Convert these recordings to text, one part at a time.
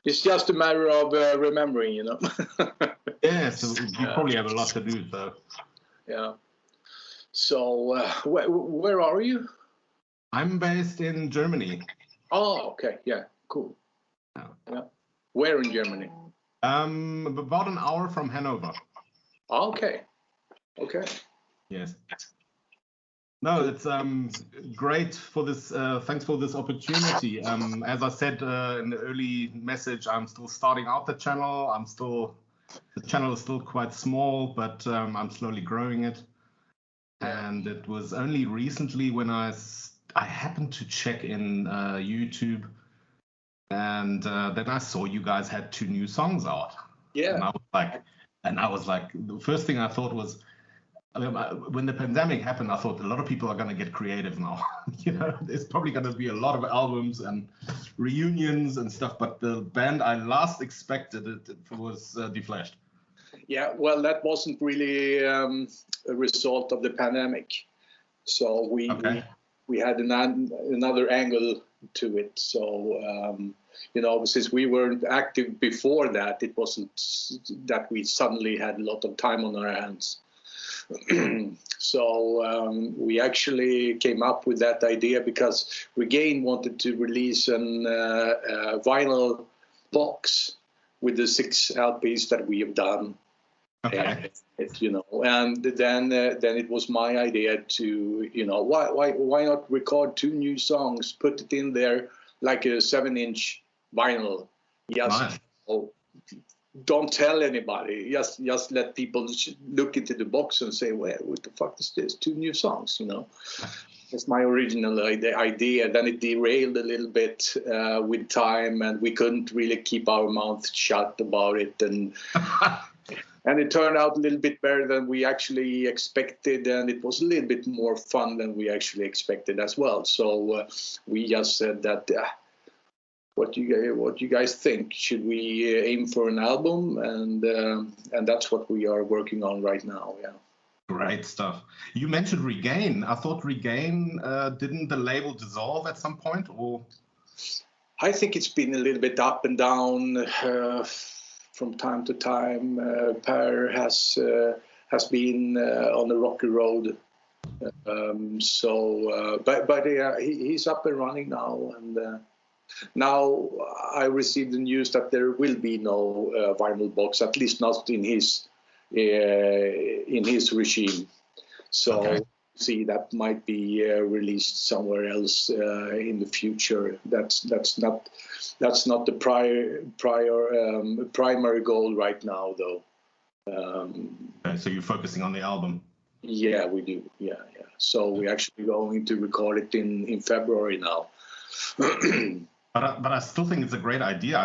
It's just a matter of remembering, you know. Yeah, so you probably have a lot to do, so. Yeah. So where are you? I'm based in Germany. Oh, okay. Yeah, cool. Yeah. Where in Germany? About an hour from Hanover. Okay. Okay. Yes. No, it's great for this. Thanks for this opportunity. As I said in the early message, I'm still starting out the channel. The channel is still quite small, but I'm slowly growing it. Yeah. And it was only recently when I happened to check in YouTube, and then I saw you guys had 2 new songs out. Yeah. And I was like, the first thing I thought was, when the pandemic happened, I thought a lot of people are going to get creative now. You know, there's probably going to be a lot of albums and reunions and stuff. But the band I last expected it was DEFLESHED. Yeah, well, that wasn't really a result of the pandemic. So we had another angle to it. So, you know, since we weren't active before that, it wasn't that we suddenly had a lot of time on our hands. So we actually came up with that idea because Regain wanted to release a vinyl box with the 6 LPs that we have done. Okay. You know, and then it was my idea to, you know, why not record 2 new songs, put it in there like a 7-inch vinyl. Yes. Nice. Oh, don't tell anybody. Just let people look into the box and say, well, what the fuck is this? 2 new songs, you know. That's my original idea. Then it derailed a little bit with time, and we couldn't really keep our mouth shut about it. And it turned out a little bit better than we actually expected, and it was a little bit more fun than we actually expected as well. So we just said that, what you guys think? Should we aim for an album? And that's what we are working on right now. Yeah. Great stuff. You mentioned Regain. I thought Regain, didn't the label dissolve at some point, or? I think it's been a little bit up and down. From time to time, Per has been on the rocky road, but he's up and running now. And now I received the news that there will be no vinyl box, at least not in his regime. So. Okay. See, that might be released somewhere else in the future. That's not the primary goal right now, though. Okay, so you're focusing on the album. Yeah, we do. Yeah. So we're actually going to record it in February now. But I still think it's a great idea.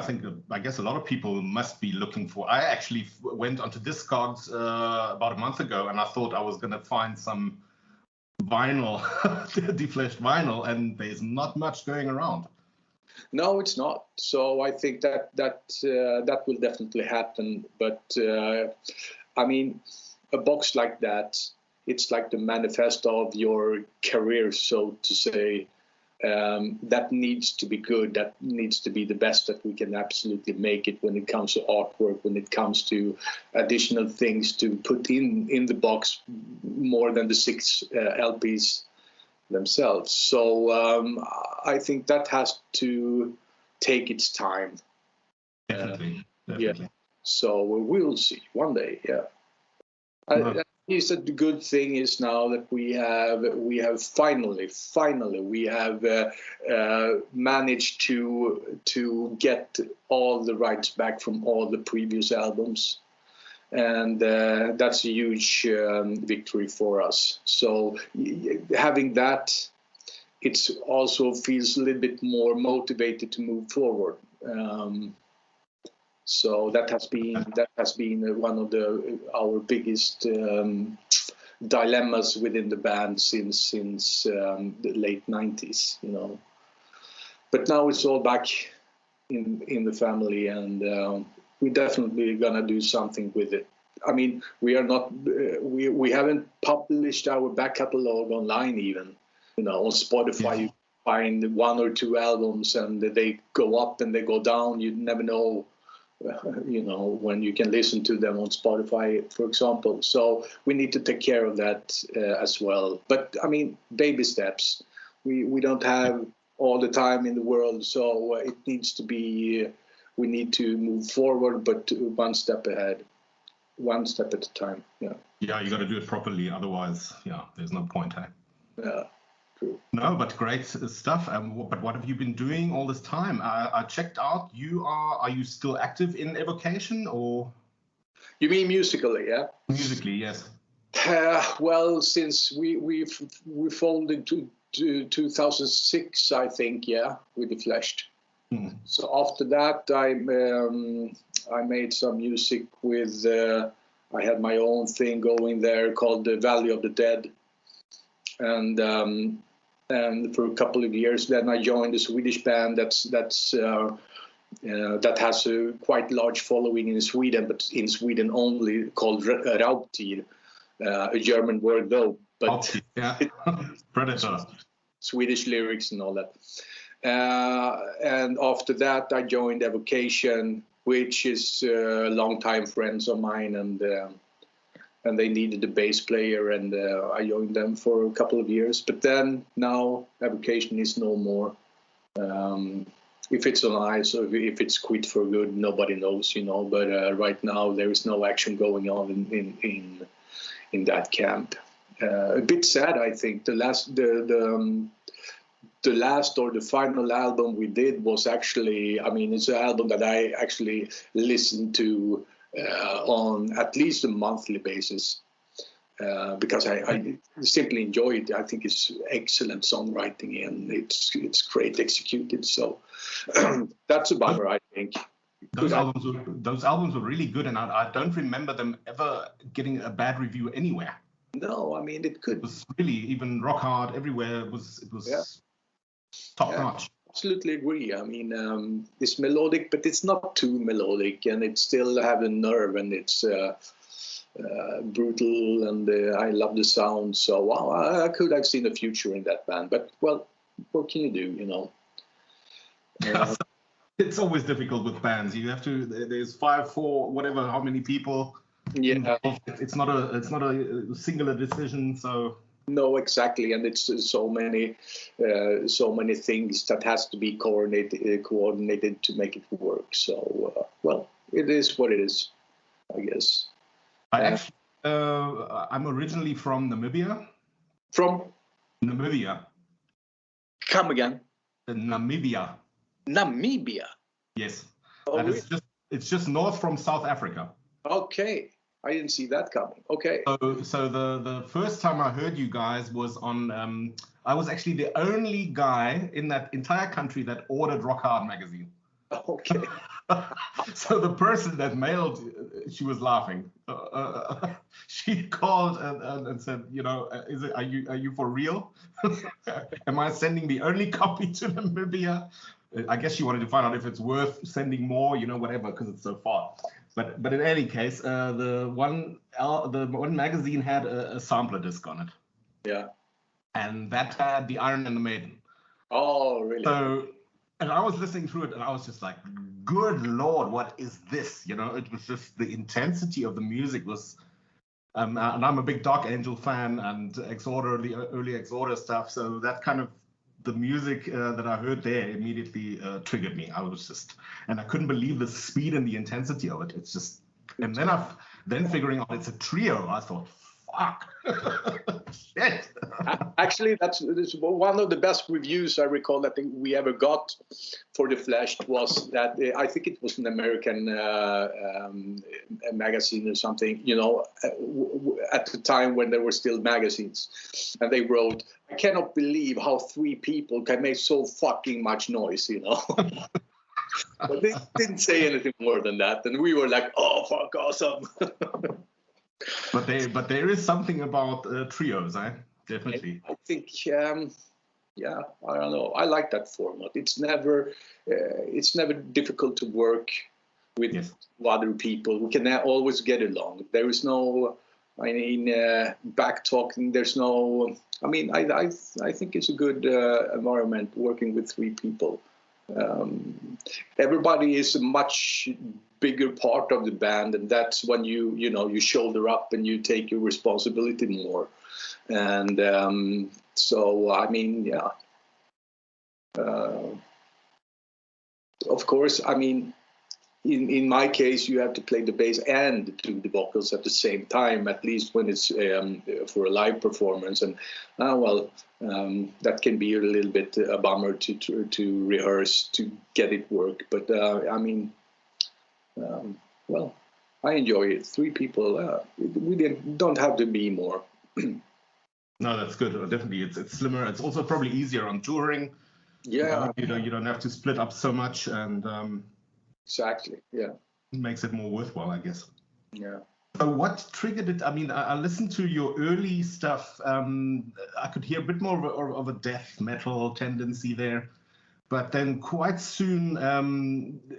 I guess a lot of people must be looking for. I actually went onto Discogs about a month ago, and I thought I was going to find some vinyl, DEFLESHED vinyl, and there's not much going around. No, it's not. So I think that will definitely happen. But I mean, a box like that, it's like the manifesto of your career, so to say. That needs to be good. That needs to be the best that we can absolutely make it when it comes to artwork, when it comes to additional things to put in the box more than the 6 LPs themselves. So I think that has to take its time. Definitely. Yeah. So we'll see one day. Yeah. He said the good thing is now that we have finally managed to get all the rights back from all the previous albums, and that's a huge victory for us. So having that, it also feels a little bit more motivated to move forward. So that has been one of our biggest dilemmas within the band since the late 90s, you know. But now it's all back in the family, and we're definitely gonna do something with it. I mean, we haven't published our back catalog online even, you know, on Spotify. find 1 or 2 albums and they go up and they go down. You never know, when you can listen to them on Spotify, for example. So we need to take care of that as well. But I mean, baby steps. We don't have all the time in the world, so it needs to be. We need to move forward, but one step ahead, one step at a time. Yeah. Yeah, you got to do it properly. Otherwise, there's no point. Hey? Yeah. True. No, but great stuff. But what have you been doing all this time? I checked out. Are you still active in Evocation, or? You mean musically? Yeah. Musically, yes. Well, since we folded to 2006, I think. Yeah, with DEFLESHED. So after that, I made some music with. I had my own thing going there called the Valley of the Dead, and for a couple of years, then I joined a Swedish band that has a quite large following in Sweden, but in Sweden only, called Raubtier, a German word though, but Predator, Swedish lyrics and all that. And after that, I joined Evocation, which is longtime friends of mine, and they needed a bass player, and I joined them for a couple of years. But then now Evocation is no more. If it's on ice or if it's quit for good, nobody knows, But right now there is no action going on in that camp. A bit sad, I think. The last or the final album we did was actually, it's an album that I actually listened to on at least a monthly basis because I simply enjoy it. I think it's excellent songwriting and it's great executed. So that's a bummer, I think. Those albums were really good, and I don't remember them ever getting a bad review anywhere. No, it could. It was really, even Rock Hard, everywhere, it was top notch. Absolutely agree. It's melodic, but it's not too melodic, and it still have a nerve, and it's brutal, and I love the sound. So wow, I could have seen a future in that band. But well, what can you do? It's always difficult with bands. You have to. There's 5, 4, whatever, how many people. Yeah, it's not a singular decision. So. No, exactly, and it's so many things that has to be coordinated to make it work. So, well, it is what it is, I guess. I'm originally from Namibia. From Namibia. Come again. Namibia. Namibia. Yes. Oh, really? It's just north from South Africa. Okay. I didn't see that coming. Okay. So the first time I heard you guys was on. I was actually the only guy in that entire country that ordered Rock Hard magazine. Okay. So the person that mailed, she was laughing. She called and said, are you for real? Am I sending the only copy to Namibia? I guess she wanted to find out if it's worth sending more, whatever, because it's so far. But in any case, the one magazine had a sampler disc on it. Yeah. And that had the Iron and the Maiden. Oh, really? So, and I was listening through it, and I was just like, "Good Lord, what is this?" It was just the intensity of the music was. And I'm a big Dark Angel fan and Exorder, the early Exorder stuff. So that kind of the music that I heard there immediately triggered me. I was just, and I couldn't believe the speed and the intensity of it. It's just, and then figuring out it's a trio, I thought, fuck, shit. Actually, that's one of the best reviews I recall that we ever got for DEFLESHED was that I think it was an American magazine or something, at the time when there were still magazines, and they wrote, "I cannot believe how 3 people can make so fucking much noise," But they didn't say anything more than that, and we were like, "Oh, fuck, awesome." But there is something about trios, definitely. I think, I don't know. I like that format. It's never difficult to work with other people. We can always get along. There is no I mean, back talking. There's no. I mean, I think it's a good environment working with 3 people. Everybody is a much bigger part of the band, and that's when you shoulder up and you take your responsibility more. And so, I mean, yeah. Of course, I mean, in my case, you have to play the bass and do the vocals at the same time, at least when it's for a live performance. And that can be a little bit a bummer to rehearse to get it work. But I mean, I enjoy it. 3 people, we don't have to be more. No, that's good. Definitely, it's slimmer. It's also probably easier on touring. Yeah, you don't have to split up so much, and exactly. Yeah, it makes it more worthwhile, I guess. Yeah. So what triggered it? I mean, I listened to your early stuff. I could hear a bit more of a death metal tendency there, but then quite soon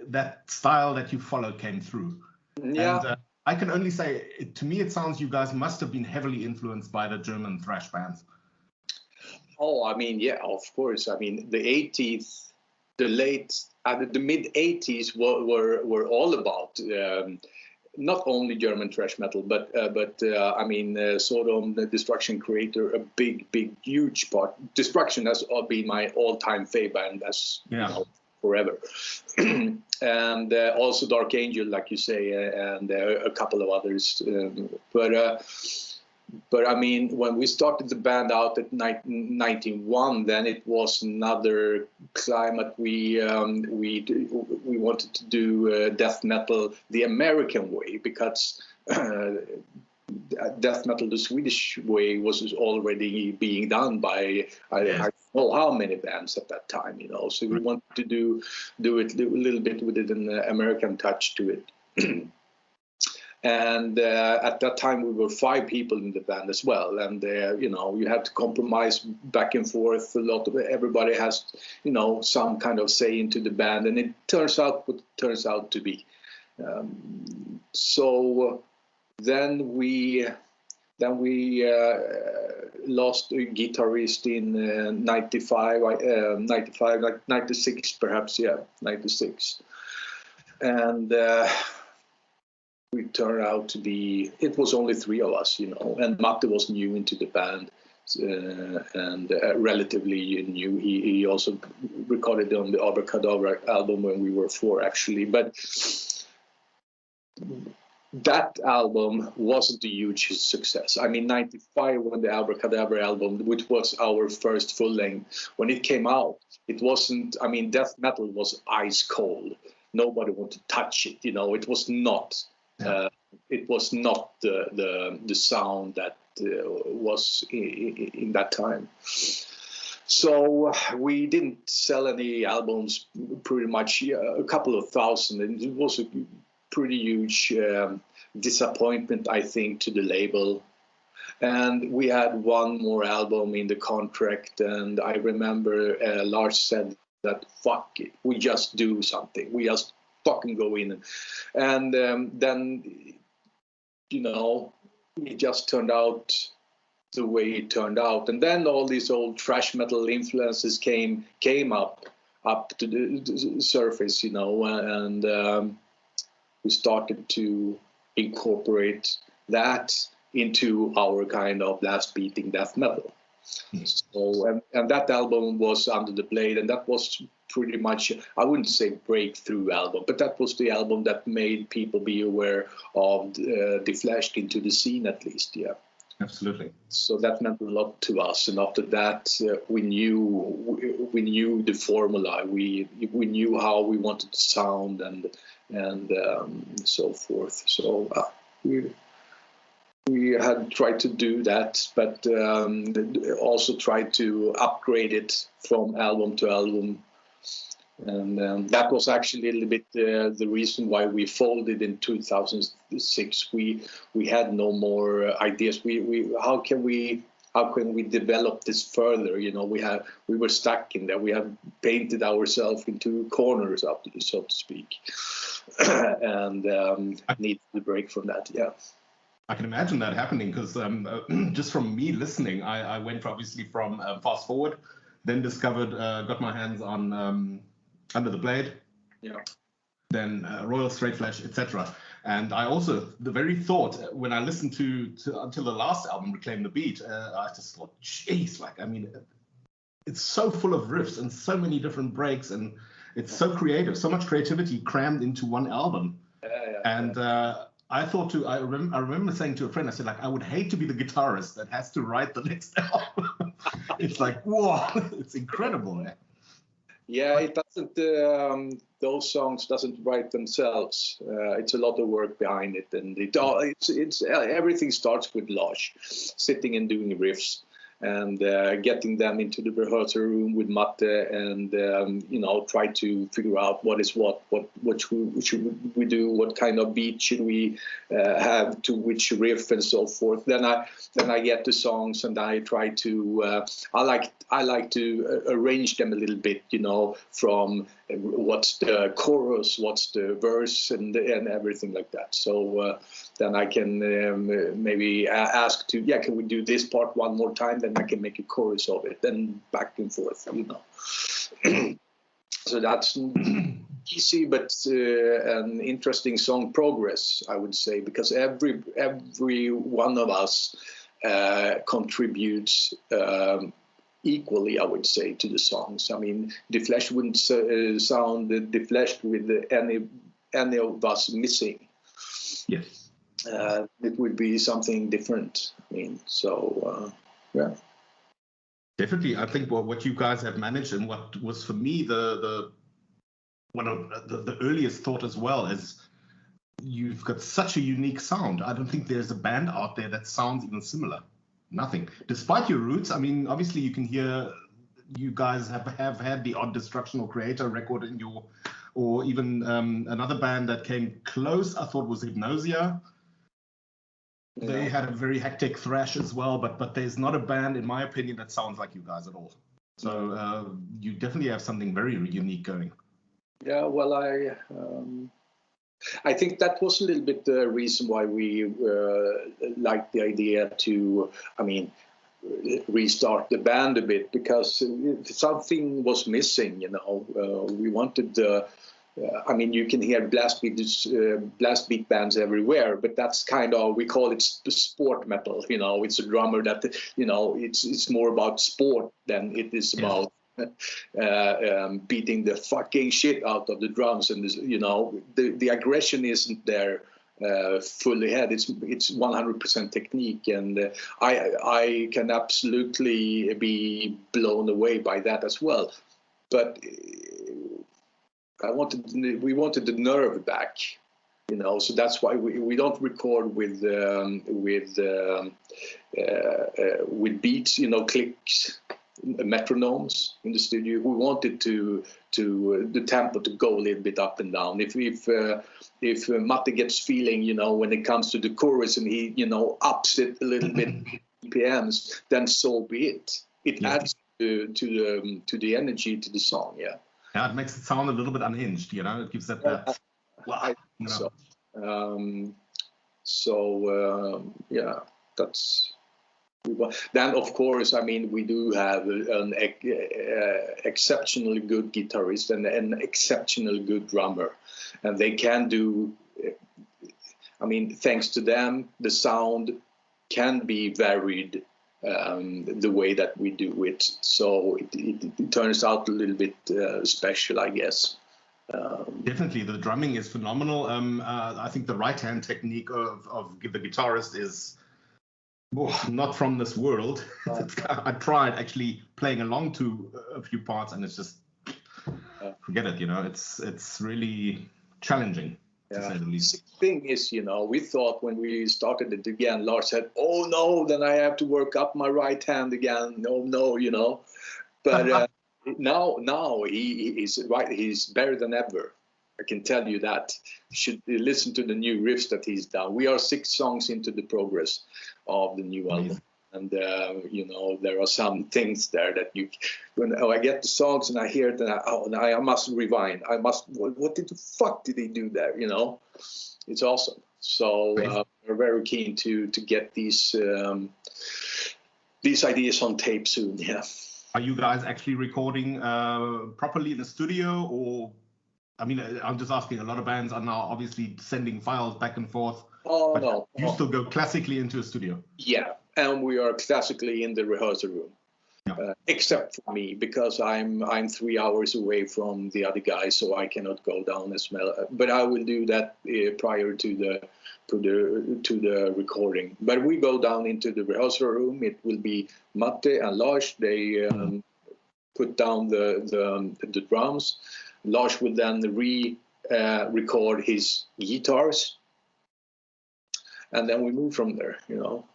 that style that you followed came through. Yeah. And I can only say, to me, it sounds you guys must have been heavily influenced by the German thrash bands. Oh, I mean, yeah, of course. I mean, the 80s, the mid 80s were all about not only German thrash metal, but I mean, Sodom, the Destruction Creator, a big, huge part. Destruction has been my all-time favorite band, forever. And also Dark Angel, like you say, and a couple of others. But I mean, when we started the band out at 91, then it was another climate. We wanted to do death metal the American way, because death metal the Swedish way was already being done by I don't know how many bands at that time, So we wanted to do it a little bit with an American touch to it. And at that time, we were 5 people in the band as well. And, you have to compromise back and forth. Everybody has, some kind of say into the band. And it turns out what it turns out to be. So then we lost a guitarist in 96 perhaps, 96. And we turned out to be, it was only 3 of us, and Matti was new into the band, and relatively new. He also recorded on the Abracadabra album when we were 4, actually. But that album wasn't a huge success. I mean, 95, when the Abracadabra album, which was our first full length, when it came out, it wasn't, I mean, death metal was ice cold. Nobody wanted to touch it, It was not. It was not the sound that was in that time. So we didn't sell any albums, pretty much a couple of thousand, and it was a pretty huge disappointment, I think, to the label. And we had 1 more album in the contract, and I remember Lars said that, fuck it, we just do something. We just fucking go in. And then, it just turned out the way it turned out. And then all these old thrash metal influences came up to the surface, and we started to incorporate that into our kind of blast beating death metal. So, and that album was Under the Blade, and that was pretty much, I wouldn't say breakthrough album, but that was the album that made people be aware of DEFLESHED into the scene, at least. Yeah, absolutely. So that meant a lot to us, and after that, we knew the formula. We knew how we wanted to sound, and so forth. So we had tried to do that, but also tried to upgrade it from album to album. And that was actually a little bit the reason why we folded in 2006. We had no more ideas. How can we develop this further? We were stuck in there. We had painted ourselves into corners, so to speak, and needed to break from that. Yeah. I can imagine that happening because just from me listening, I went obviously from Fast Forward, then discovered, got my hands on Under the Blade, then Royal Straight Flash, etc. And I also, the very thought, when I listened to until the last album, Reclaim the Beat, I just thought, jeez, like, I mean, it's so full of riffs and so many different breaks, and it's so creative, so much creativity crammed into one album. And I thought I remember saying to a friend, I said, like, I would hate to be the guitarist that has to write the next album. It's like, whoa, it's incredible, man. Yeah, it doesn't. Those songs doesn't write themselves. It's a lot of work behind it, and it's everything starts with Lars sitting and doing riffs, and getting them into the rehearsal room with Matte, and try to figure out what should we do, what kind of beat should we have to which riff and so forth. Then I get the songs and I try to I like to arrange them a little bit, from what's the chorus, what's the verse, and everything like that. So then I can maybe ask can we do this part one more time? Then I can make a chorus of it, and back and forth, So that's easy, but an interesting song progress, I would say, because every one of us contributes equally, I would say, to the songs. I mean, DEFLESHED wouldn't sound DEFLESHED with any of us missing. Yes. It would be something different. I mean, so yeah. Definitely, I think what you guys have managed, and what was for me the one of the earliest thought as well, is you've got such a unique sound. I don't think there's a band out there that sounds even similar. Nothing. Despite your roots, I mean, obviously you can hear you guys have had the odd Destructional Creator record in your, or even another band that came close, I thought, was Hypnosia. They had a very hectic thrash as well, but there's not a band, in my opinion, that sounds like you guys at all. So you definitely have something very unique going. Yeah, well, I think that was a little bit the reason why we liked the idea to, restart the band a bit, because something was missing, we wanted you can hear blast beat bands everywhere, but that's kind of, we call it sport metal. It's a drummer that, it's more about sport than it is about beating the fucking shit out of the drums, and the aggression isn't there fully ahead. It's 100% technique, and I can absolutely be blown away by that as well. But we wanted the nerve back, so that's why we don't record with beats, clicks, metronomes in the studio. We wanted to the tempo to go a little bit up and down. If Matte gets feeling, when it comes to the chorus, and he ups it a little bit BPMs, then so be it. It adds to the energy to the song. Yeah, it makes it sound a little bit unhinged, It gives that. I think so. That's. Then, of course, we do have an exceptionally good guitarist and an exceptionally good drummer, and they can do. Thanks to them, the sound can be varied. The way that we do it, so it turns out a little bit special, I guess. Definitely, the drumming is phenomenal. I think the right-hand technique of the guitarist is not from this world. I tried actually playing along to a few parts, and it's just forget it. It's really challenging. To say the least. The thing is, we thought when we started it again, Lars said, "Oh no, then I have to work up my right hand again." No, But now he's right. He's better than ever. I can tell you that. You should listen to the new riffs that he's done. We are 6 songs into the progress of the new album. And, there are some things there that when I get the songs and I hear it, and I must rewind. What the fuck did he do there? It's awesome. So we're very keen to get these ideas on tape soon. Yeah. Are you guys actually recording properly in the studio, or? I mean, I'm just asking. A lot of bands are now obviously sending files back and forth. Oh but no! You still go classically into a studio. Yeah, and we are classically in the rehearsal room. Except for me, because I'm 3 hours away from the other guys, so I cannot go down as well. But I will do that prior to the recording. But we go down into the rehearsal room. It will be Matti and Lars. They put down the drums. Lars will then record his guitars, and then we move from there.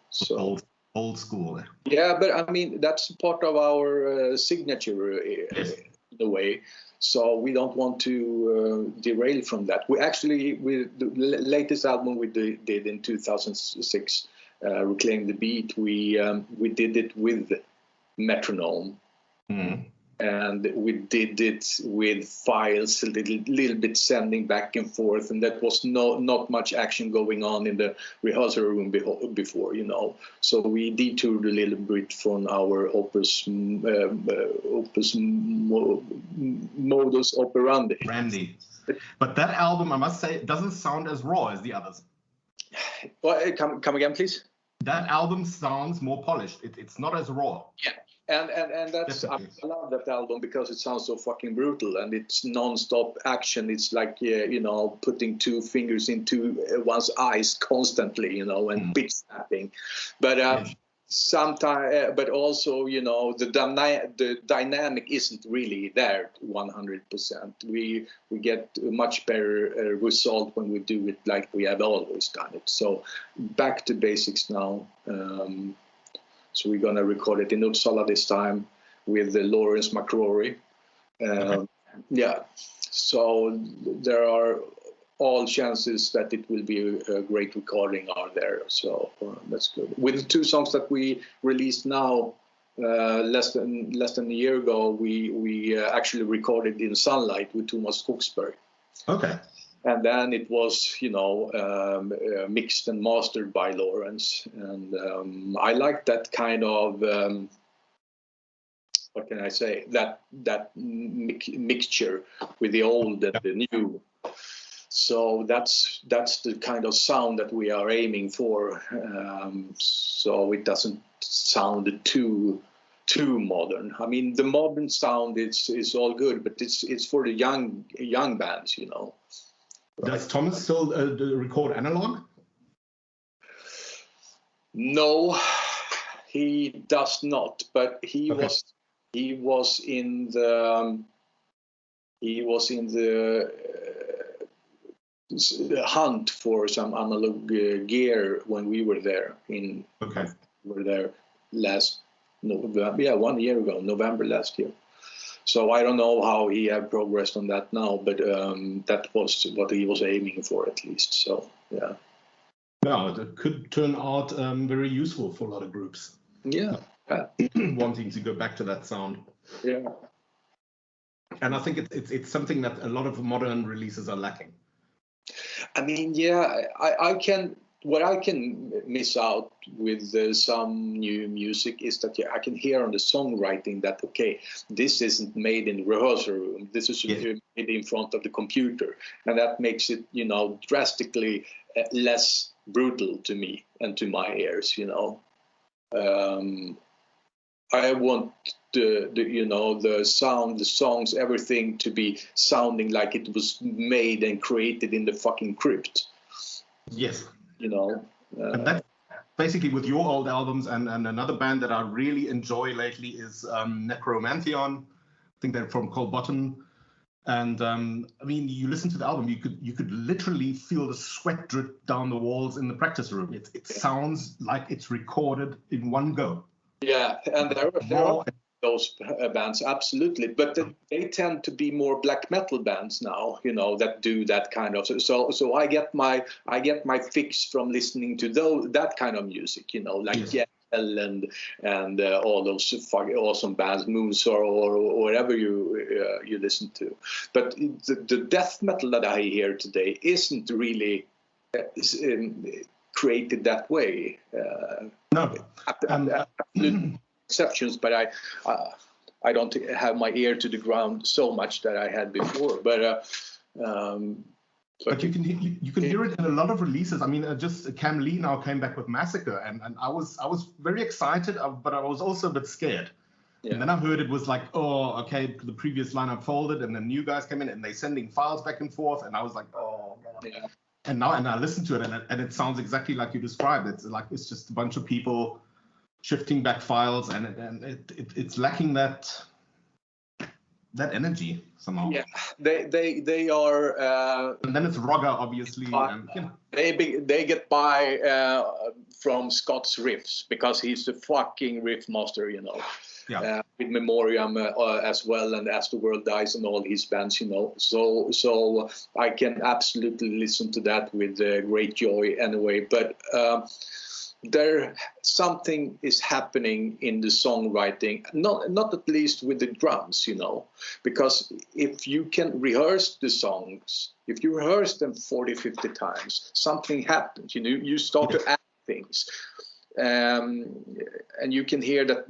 So. Old school. Yeah, but I mean, that's part of our signature in a way. So we don't want to derail from that. We actually, with the latest album we did in 2006, Reclaim the Beat, we did it with metronome. Mm. And we did it with files, a little bit sending back and forth, and that was not much action going on in the rehearsal room before, So we detoured a little bit from our opus modus operandi. Randy. But that album, I must say, doesn't sound as raw as the others. Well, come again, please. That album sounds more polished. It's not as raw. Yeah. And that's I love that album because it sounds so fucking brutal, and it's non-stop action. It's like putting two fingers into one's eyes constantly, and pitch snapping. But sometimes, but also, the dynamic isn't really there 100%. We get a much better result when we do it like we have always done it. So back to basics now. So we're going to record it in Uppsala this time with Lawrence McCrory. Yeah, so there are all chances that it will be a great recording out there. So that's good. With the two songs that we released now, less than a year ago, we actually recorded in Sunlight with Thomas Skogsberg. Okay. And then it was, mixed and mastered by Lawrence. And I like that kind of, what can I say, that mixture with the old and the new. So that's the kind of sound that we are aiming for. So it doesn't sound too modern. I mean, the modern sound is all good, but it's for the young bands, Does Thomas still record analog? No, he does not. But he was in the hunt for some analog gear when we were there. We were there last November. Yeah, 1 year ago, November last year. So I don't know how he have progressed on that now, but that was what he was aiming for at least. So yeah. Yeah, it could turn out very useful for a lot of groups. Yeah. Wanting to go back to that sound. Yeah. And I think it's something that a lot of modern releases are lacking. I mean, yeah, what I can miss out with some new music is that I can hear on the songwriting that, okay, this isn't made in the rehearsal room. This is made in front of the computer. And that makes it, drastically less brutal to me and to my ears, I want the sound, the songs, everything to be sounding like it was made and created in the fucking crypt. Yes. And that's basically with your old albums, and another band that I really enjoy lately is Necromantion. I think they're from Kolbotn. And I mean, you listen to the album, you could literally feel the sweat drip down the walls in the practice room. It sounds like it's recorded in one go. Yeah, and there are those bands, absolutely, but they tend to be more black metal bands now, that do that kind of. So I get my fix from listening to that kind of music, like and all those fucking awesome bands, Moonsorrow or whatever you listen to. But the death metal that I hear today isn't really. created that way. No. Absolute exceptions, but I don't have my ear to the ground so much that I had before. But you can hear it in a lot of releases. I mean, just Cam Lee now came back with Massacre, and I was very excited, but I was also a bit scared. Yeah. And then I heard it was like, oh, okay, the previous lineup folded, and then new guys came in, and they're sending files back and forth, and I was like, oh God. Yeah. And I listened to it, and it sounds exactly like you described. It's just a bunch of people shifting back files, and it's lacking that energy somehow. Yeah, they are. And then it's Rogger, obviously. They get by from Scott's riffs because he's the fucking riff master, you know. Yeah. With Memoriam as well, and As the World Dies, and all his bands, you know. So I can absolutely listen to that with great joy anyway. But something is happening in the songwriting, not at least with the drums, you know, because if you can rehearse the songs, if you rehearse them 40, 50 times, something happens, you know, you start to add things. And you can hear that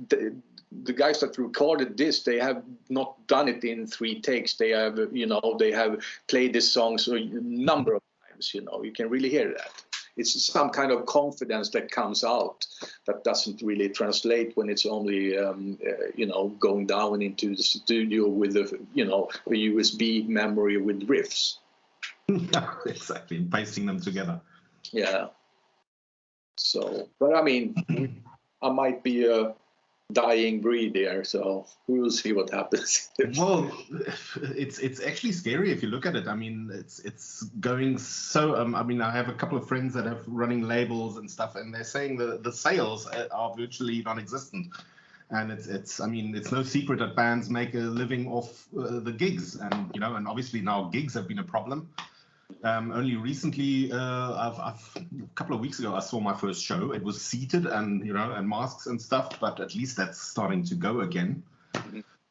the guys that recorded this, they have not done it in 3 takes. They have, you know, they have played this song a number of times, you know, you can really hear that. It's some kind of confidence that comes out that doesn't really translate when it's only, you know, going down into the studio with a, you know, a USB memory with riffs. Yeah, exactly, pasting them together. Yeah. So, but I mean, I might be a dying breed there, so we will see what happens. Well, it's actually scary if you look at it. I mean, it's going so. I mean, I have a couple of friends that have running labels and stuff, and they're saying the sales are virtually non-existent. And it's I mean, it's no secret that bands make a living off the gigs, and you know, and obviously now gigs have been a problem. Only recently, a couple of weeks ago, I saw my first show. It was seated and, you know, and masks and stuff, but at least that's starting to go again.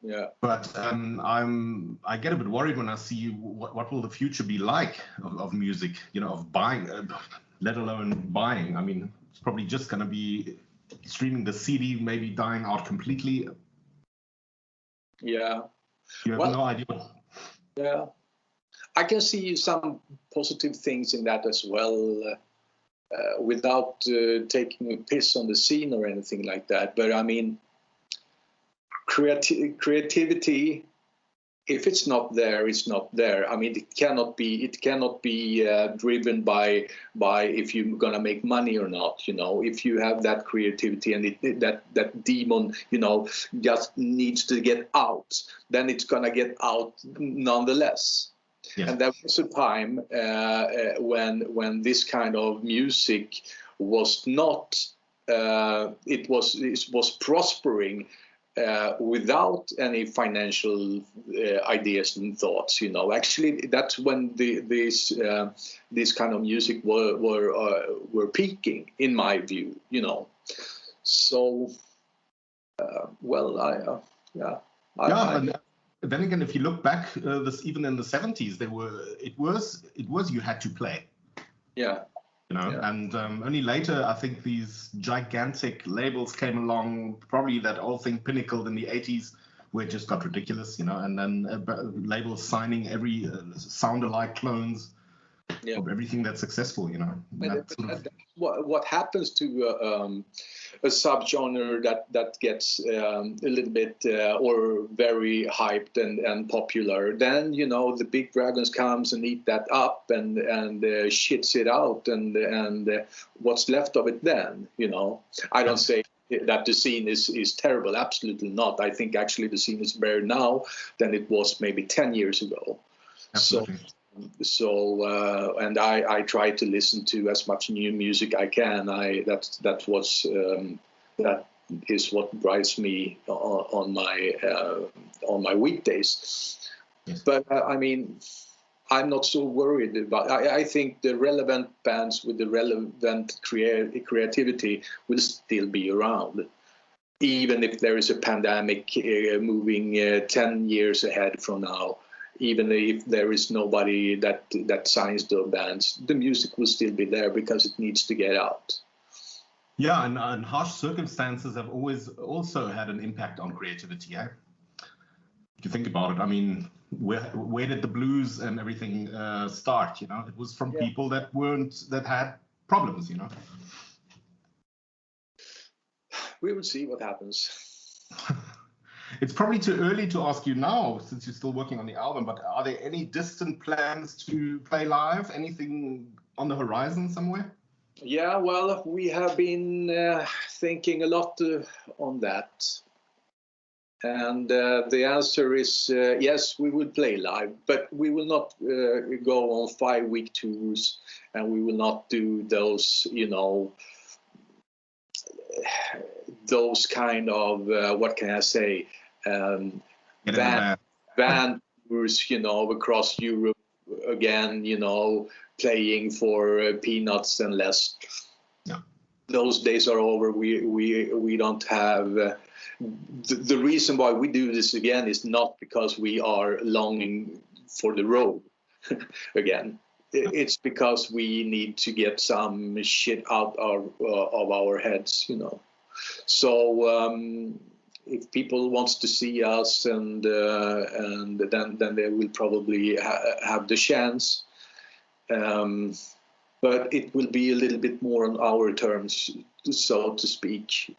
Yeah. But I get a bit worried when I see what will the future be like of music, you know, of buying, let alone buying. I mean, it's probably just going to be streaming, the CD maybe dying out completely. Yeah. You have no idea. Yeah. I can see some positive things in that as well, without taking a piss on the scene or anything like that. But I mean, creativity, if it's not there, it's not there. I mean, it cannot be driven by if you're gonna make money or not. You know, if you have that creativity and that demon, you know, just needs to get out, then it's gonna get out nonetheless. Yes. And there was a time when this kind of music was not, it was prospering without any financial ideas and thoughts. You know, actually, that's when this kind of music were peaking, in my view. You know, so well, Then again, if you look back, even in the 70s, it was you had to play. Yeah. You know, yeah. And only later, I think these gigantic labels came along. Probably that old thing Pinnacle in the 80s, where it just got ridiculous. You know, and then labels signing every sound-alike clones of everything that's successful. You know, what happens to a subgenre that gets a little bit or very hyped and popular, then, you know, the big dragons comes and eat that up and shits it out, and what's left of it then, you know. I don't say that the scene is terrible, absolutely not. I think actually the scene is better now than it was maybe 10 years ago. Absolutely. So and I try to listen to as much new music I can. That is what drives me on my weekdays. Yes. But I mean, I'm not so worried about. I think the relevant bands with the relevant creativity will still be around, even if there is a pandemic moving 10 years ahead from now. even if there is nobody that signs the bands, the music will still be there because it needs to get out. Yeah, and harsh circumstances have always also had an impact on creativity. Eh? If you think about it, I mean, where did the blues and everything start? You know, it was from people that had problems. You know. We will see what happens. It's probably too early to ask you now, since you're still working on the album, but are there any distant plans to play live? Anything on the horizon somewhere? Yeah, well, we have been thinking a lot on that. And the answer is yes, we will play live, but we will not go on 5-week tours, and we will not do those, you know, those kind of, what can I say, van tours, you know, across Europe again, you know, playing for peanuts and less. Yeah. Those days are over. We don't have. The reason why we do this again is not because we are longing for the road again. It's because we need to get some shit out of our heads, you know. So if people wants to see us, and then they will probably have the chance. But it will be a little bit more on our terms, so to speak.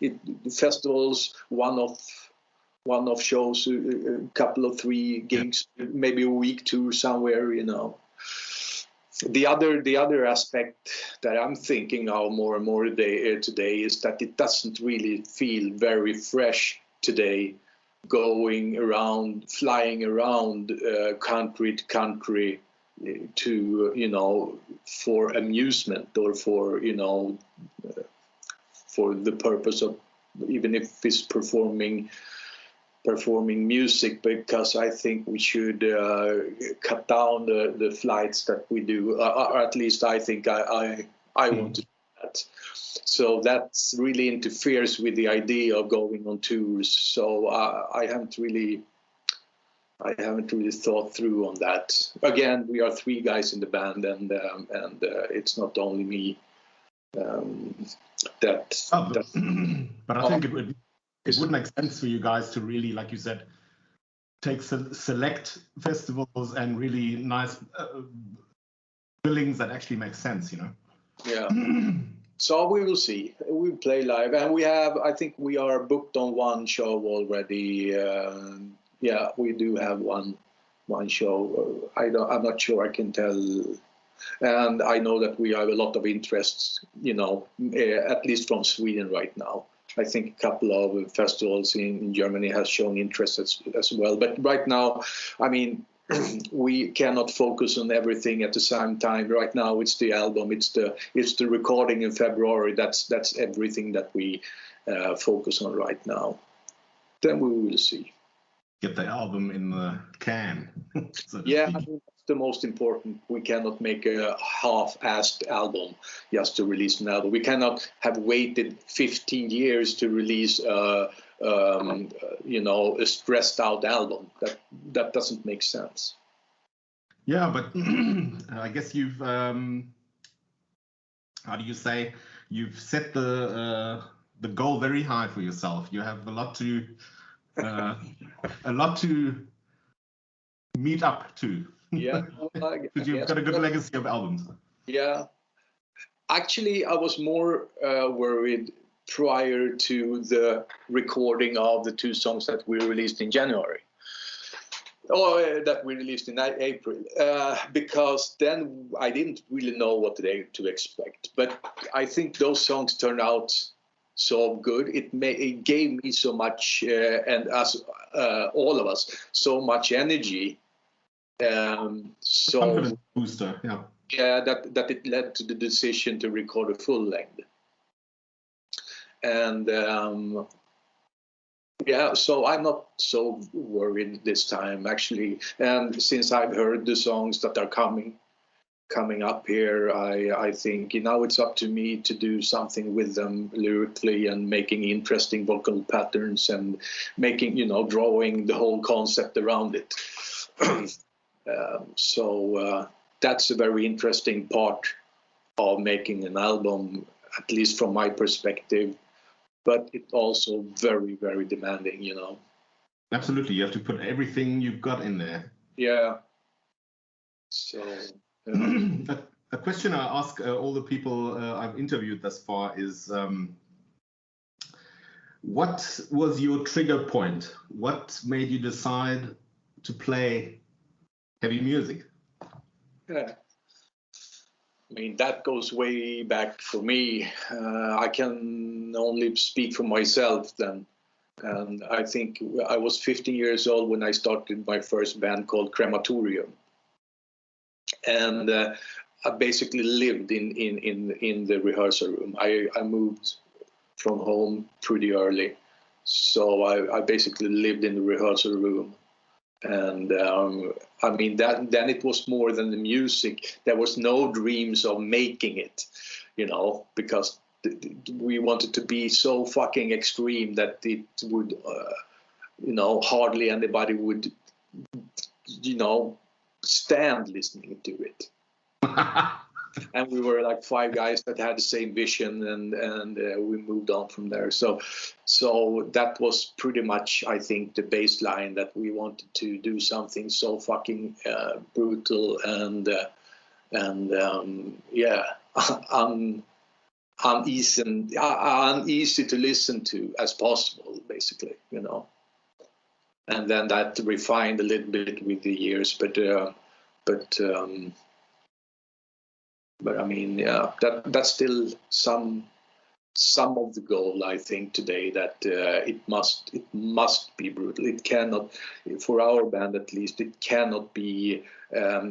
Festivals, one-off shows, a couple of 3 gigs, maybe a week tour somewhere, you know. The other aspect that I'm thinking of more and more today is that it doesn't really feel very fresh today, going around, flying around country to country, to, you know, for amusement, or for, you know, for the purpose of, even if it's performing music, because I think we should cut down the flights that we do, or at least I think I want to do that. So that really interferes with the idea of going on tours. So I haven't really thought through on that. Again, we are 3 guys in the band, and it's not only me. But I think it would make sense for you guys to really, like you said, take select festivals and really nice billings that actually make sense, you know. Yeah. So we will see. We'll play live, and I think we are booked on 1 show already. Yeah, we do have one show. I'm not sure I can tell, and I know that we have a lot of interest, you know, at least from Sweden right now. I think a couple of festivals in Germany has shown interest as well. But right now, I mean, we cannot focus on everything at the same time. Right now, it's the album, it's the recording in February. That's everything that we focus on right now. Then we will see. Get the album in the can. Yeah, I think that's the most important. We cannot make a half-assed album just to release an album. We cannot have waited 15 years to release you know, a stressed-out album. That doesn't make sense. Yeah, but I guess you've how do you say, you've set the goal very high for yourself. You have a lot to meet up to. Yeah, because you've got a good legacy of albums. Yeah, actually, I was more worried prior to the recording of the 2 songs that we released in January, or that we released in April, because then I didn't really know what to expect. But I think those songs turned out so good. It gave me so much, and us, all of us, so much energy. So confidence booster, yeah. Yeah, that it led to the decision to record a full length. And yeah, so I'm not so worried this time, actually. And since I've heard the songs that are coming up here, I think now it's up to me to do something with them lyrically, and making interesting vocal patterns, and making, you know, drawing the whole concept around it. So that's a very interesting part of making an album, at least from my perspective. But it's also very, very demanding, you know. Absolutely, you have to put everything you've got in there. Yeah. So a question I ask all the people I've interviewed thus far is, what was your trigger point? What made you decide to play heavy music? yeah. I mean, that goes way back for me. I can only speak for myself then. And I think I was 15 years old when I started my first band called Crematorium. And I basically lived in the rehearsal room. I moved from home pretty early. So I basically lived in the rehearsal room. And I mean, then it was more than the music. There was no dreams of making it, you know, because we wanted to be so fucking extreme that it would, you know, hardly anybody would, you know, stand listening to it. And we were like 5 guys that had the same vision, and we moved on from there. So that was pretty much, I think, the baseline, that we wanted to do something so fucking brutal and yeah, uneasy to listen to as possible, basically, you know. And then that refined a little bit with the years, but I mean, yeah, that's still some of the goal, I think, today, that it must be brutal. It cannot, for our band at least, it cannot be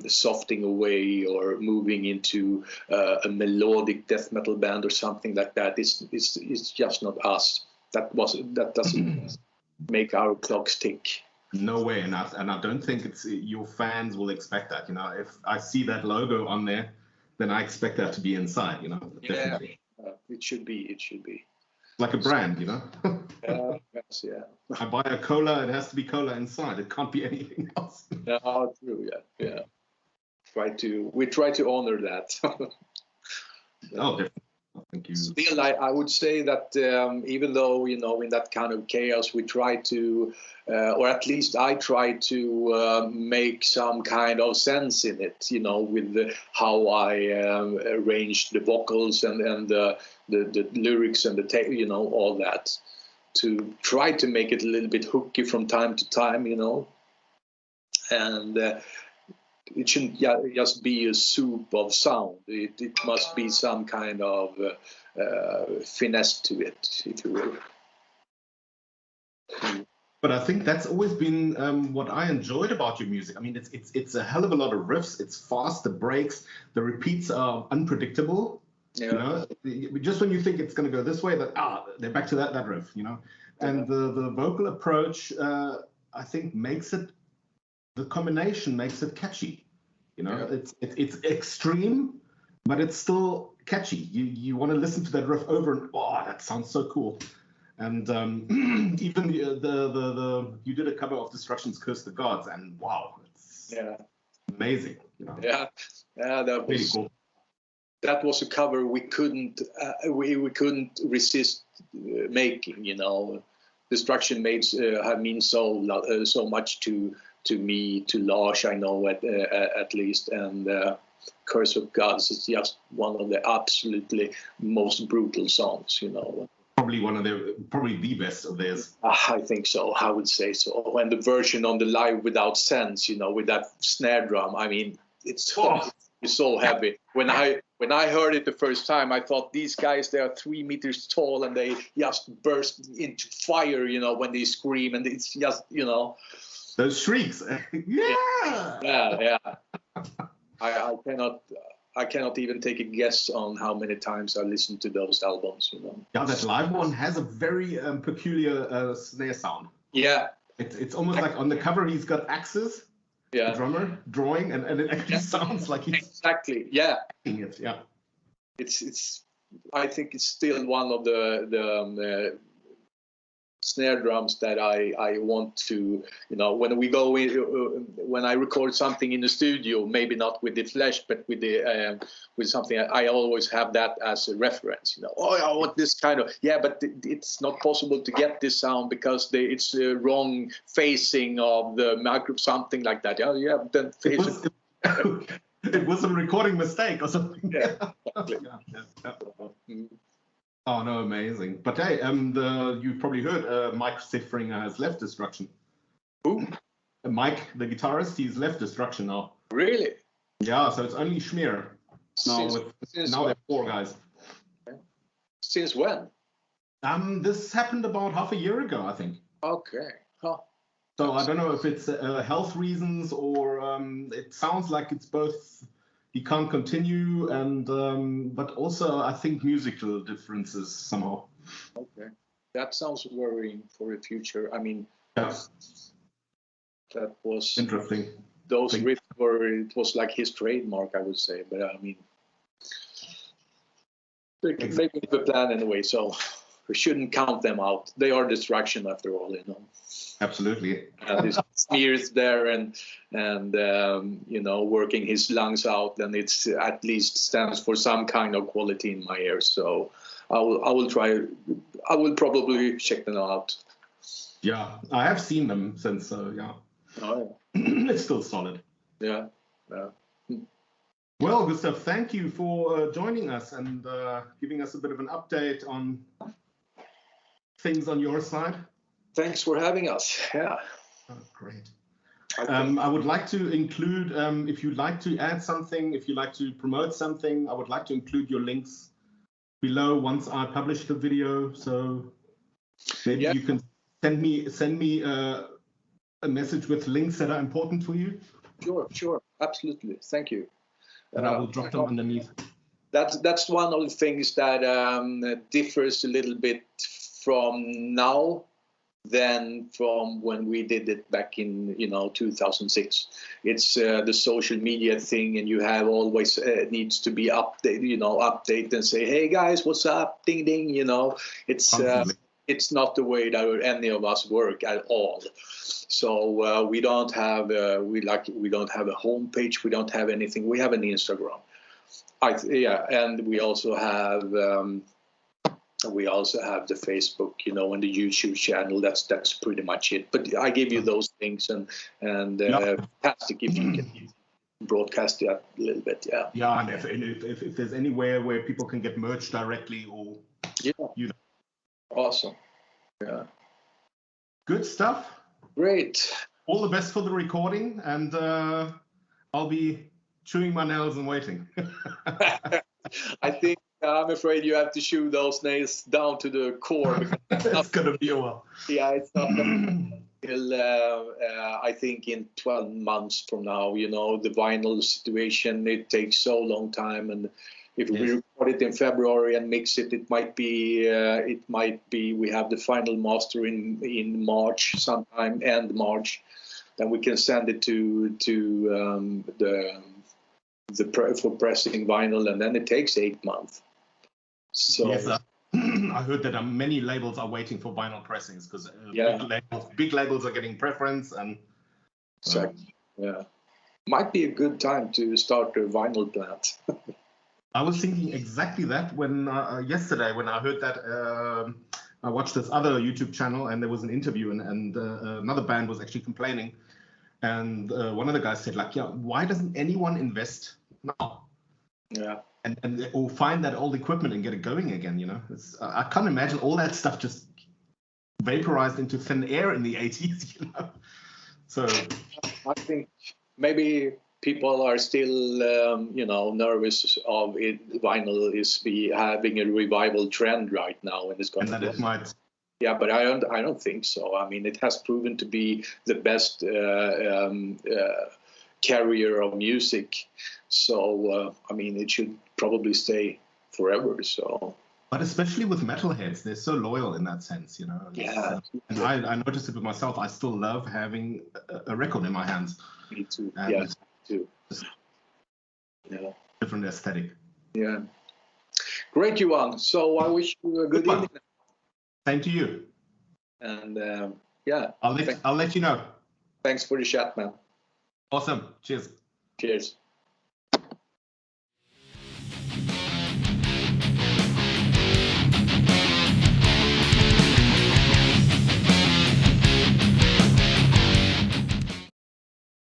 softing away or moving into a melodic death metal band or something like that. It's just not us. That doesn't make our clocks tick. No way, and I don't think it's your fans will expect that. You know, if I see that logo on there, then I expect that to be inside, you know. Definitely. Yeah, it should be. Like a brand, you know. Yes, yeah. I buy a cola, it has to be cola inside. It can't be anything else. No, true. Yeah. We try to honor that. Oh, definitely. Thank you. Still, I would say that even though, you know, in that kind of chaos, we try to, or at least I try to make some kind of sense in it, you know, with how I arrange the vocals and the lyrics and you know, all that, to try to make it a little bit hooky from time to time, you know, and it shouldn't just be a soup of sound. It must be some kind of finesse to it, if you will. But I think that's always been what I enjoyed about your music. I mean, it's a hell of a lot of riffs. It's fast. The breaks, the repeats are unpredictable. Yeah. You know, just when you think it's going to go this way, they're back to that riff. You know, and the vocal approach, I think, the combination makes it catchy. You know, it's extreme, but it's still catchy. You want to listen to that riff over and that sounds so cool. And even the you did a cover of Destruction's Curse the Gods, and wow, it's amazing. You know? Yeah, that was really cool. That was a cover we couldn't resist making. You know, Destruction have mean so much to me, to Lars, I know at least, and Curse of Gods is just one of the absolutely most brutal songs, you know. Probably the best of theirs. I think so. I would say so. And the version on the Live Without Sense, you know, with that snare drum, I mean, it's so heavy. When I heard it the first time, I thought, these guys, they are 3 meters tall and they just burst into fire, you know, when they scream, and it's just, you know. Those shrieks. Yeah. I cannot even take a guess on how many times I listened to those albums, you know. Yeah, that live one has a very peculiar snare sound. Yeah. It's almost like on the cover he's got axes, the drummer, drawing, and it actually sounds like he's... Exactly, yeah. Yeah. It's I think it's still one of the snare drums that I want to, you know, when we go in, when I record something in the studio, maybe not with the Flesh, but with something, I always have that as a reference. You know, oh, I want this kind of, yeah, but it's not possible to get this sound because it's the wrong facing of the micro, something like that. Yeah, yeah, then it was a recording mistake or something. Yeah, exactly. Yeah. Oh no, amazing! But hey, you've probably heard Mike Sifringer has left Destruction. Who? Mike, the guitarist, he's left Destruction now. Really? Yeah, so it's only Schmier now. Now there are 4 guys. Since when? This happened about half a year ago, I think. Okay. Huh. So I don't know if it's health reasons or it sounds like it's both. He can't continue, and but also I think musical differences somehow. Okay, that sounds worrying for the future. I mean, yeah. That was interesting. Those riffs it was like his trademark, I would say. But I mean, they make the plan anyway, so we shouldn't count them out. They are distraction after all, you know. Absolutely. His smears there and you know, working his lungs out, and it's at least stands for some kind of quality in my ears. So I will try. I will probably check them out. Yeah, I have seen them since. Yeah. Oh, yeah. It's still solid. Yeah. Yeah. Well, Gustaf, thank you for joining us and giving us a bit of an update on things on your side. Thanks for having us. Yeah. Oh, great. I would like to include, if you'd like to add something, if you'd like to promote something, I would like to include your links below once I publish the video. So maybe you can send me a message with links that are important for you. Sure, absolutely. Thank you. And I will drop them underneath. That's one of the things that differs a little bit from now than from when we did it back in 2006. It's the social media thing, and you have always needs to be update and say, hey guys, what's up, ding ding, it's not the way that any of us work at all. So we don't have we don't have a homepage, we don't have anything. We have an Instagram, and we also have the Facebook, and the YouTube channel. That's pretty much it. But I give you those things, and fantastic if you can broadcast that a little bit. Yeah, and if there's anywhere where people can get merch directly or awesome. Yeah, good stuff. Great. All the best for the recording, and I'll be chewing my nails and waiting. I think I'm afraid you have to chew those nails down to the core. It's gonna be a while. Yeah, it's not until I think in 12 months from now. The vinyl situation, it takes so long time, and if we record it in February and mix it, it might be we have the final master in March, sometime end March, then we can send it to for pressing vinyl, and then it takes 8 months. So yes, I heard that many labels are waiting for vinyl pressings because big labels are getting preference, and might be a good time to start a vinyl plant. I was thinking exactly that when yesterday when I heard that. I watched this other YouTube channel, and there was an interview, and another band was actually complaining, and one of the guys said, like, why doesn't anyone invest now? Yeah. And or find that old equipment and get it going again, I can't imagine all that stuff just vaporized into thin air in the 80s, So I think maybe people are still, nervous of it. Vinyl is having a revival trend right now, and it's going to. It might. Yeah, but I don't think so. I mean, it has proven to be the best carrier of music. So I mean, it should probably stay forever. So. But especially with metalheads, they're so loyal in that sense, Yeah. And I noticed it with myself. I still love having a record in my hands. Me too. And too. Different aesthetic. Yeah. Great, Johan. So I wish you a good evening. Same to you. And yeah, I'll let you know. Thanks for the chat, man. Awesome. Cheers. Cheers.